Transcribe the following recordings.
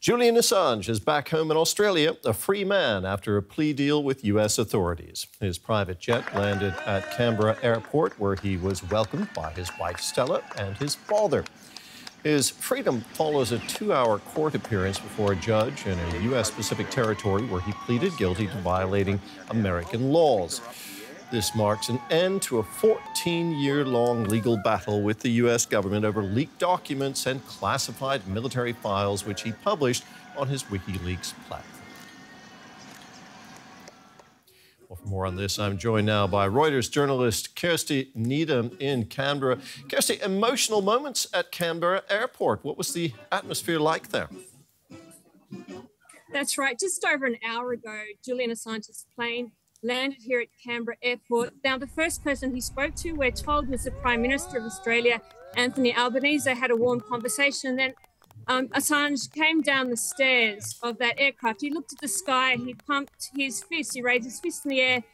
Julian Assange is back home in Australia, a free man after a plea deal with US authorities. His private jet landed at Canberra airport, where he was welcomed by his wife Stella and his father. His freedom follows a 2-hour court appearance before a judge in a US Pacific territory where he pleaded guilty to violating American laws. This marks an end to a 14-year-long legal battle with the U.S. government over leaked documents and classified military files, which he published on his WikiLeaks platform. Well, for more on this, I'm joined now by Reuters journalist Kirsty Needham in Canberra. Kirsty, emotional moments at Canberra airport. What was the atmosphere like there? That's right. Just over an hour ago, Julian Assange's plane landed here at Canberra Airport. Now, the first person he spoke to, we're told, was the Prime Minister of Australia, Anthony Albanese. They had a warm conversation. Then Assange came down the stairs of that aircraft. He looked at the sky. He pumped his fist. He raised his fist in the air.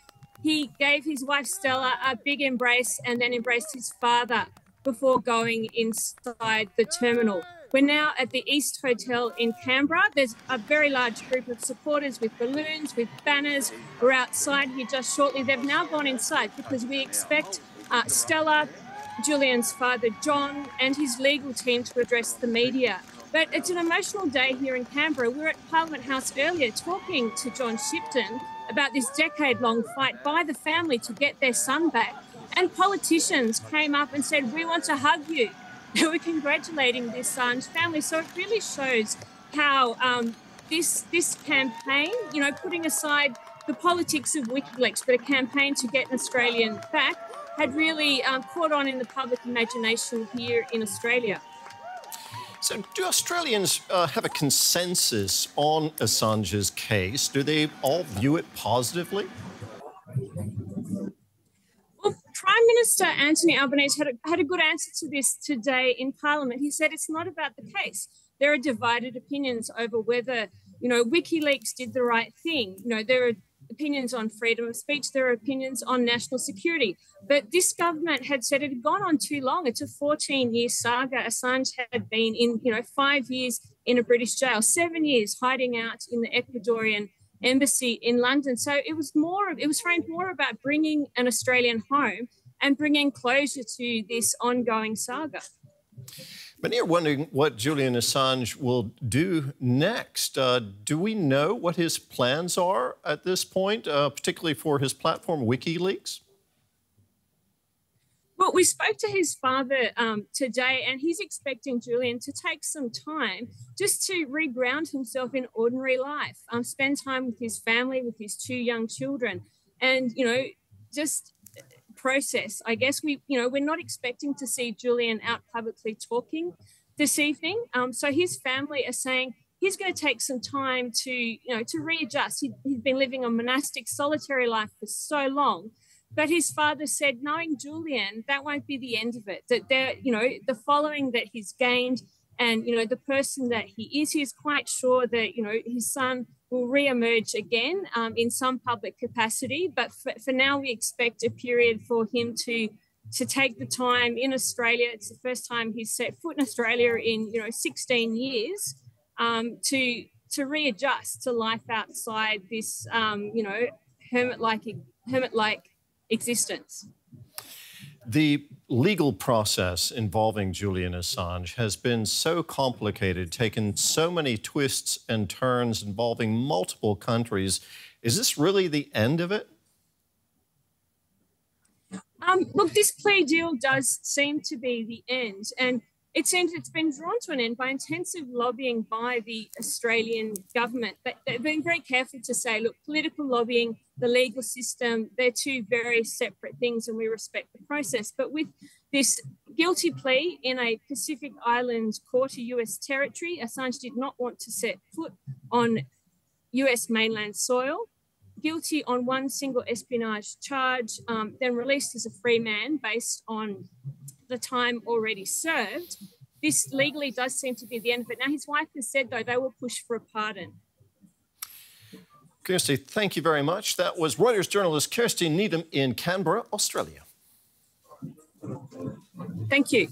He gave his wife Stella a big embrace and then embraced his father before going inside the terminal. We're now at the East Hotel in Canberra. There's a very large group of supporters with balloons, with banners. We're outside here just shortly. They've now gone inside because we expect Stella, Julian's father, John, and his legal team to address the media. But it's an emotional day here in Canberra. We were at Parliament House earlier talking to John Shipton about this decade-long fight by the family to get their son back. And politicians came up and said, "We want to hug you." We're congratulating the Assange family. So it really shows how this campaign, putting aside the politics of WikiLeaks, but a campaign to get an Australian back, had really caught on in the public imagination here in Australia. So do Australians have a consensus on Assange's case? Do they all view it positively? Well, Prime Minister Anthony Albanese had a good answer to this today in Parliament. He said it's not about the case. There are divided opinions over whether, WikiLeaks did the right thing. There are opinions on freedom of speech. There are opinions on national security. But this government had said it had gone on too long. It's a 14-year saga. Assange had been in, 5 years in a British jail, 7 years hiding out in the Ecuadorian embassy in London. So it was framed more about bringing an Australian home and bringing closure to this ongoing saga. Many are wondering what Julian Assange will do next. Do we know what his plans are at this point, particularly for his platform, WikiLeaks? Well, we spoke to his father today, and he's expecting Julian to take some time just to reground himself in ordinary life, spend time with his family, with his 2 young children, and, just process. I guess we're not expecting to see Julian out publicly talking this evening. So his family are saying he's going to take some time to readjust. He's been living a monastic, solitary life for so long. But his father said, knowing Julian, that won't be the end of it. That the following that he's gained and, the person that he is, he's quite sure that, his son will re-emerge again in some public capacity. But for now, we expect a period for him to take the time in Australia. It's the first time he's set foot in Australia in, 16 years to readjust to life outside this, hermit-like existence. The legal process involving Julian Assange has been so complicated, taken so many twists and turns involving multiple countries. Is this really the end of it? Look, this plea deal does seem to be the end, and it seems it's been drawn to an end by intensive lobbying by the Australian government. But they've been very careful to say, look, political lobbying, the legal system, they're 2 very separate things, and we respect the process. But with this guilty plea in a Pacific Island court, a US territory, Assange did not want to set foot on US mainland soil. Guilty on 1 single espionage charge, then released as a free man based on the time already served. This legally does seem to be the end of it. Now, his wife has said, though, they will push for a pardon. Kirsty, thank you very much. That was Reuters journalist Kirsty Needham in Canberra, Australia. Thank you.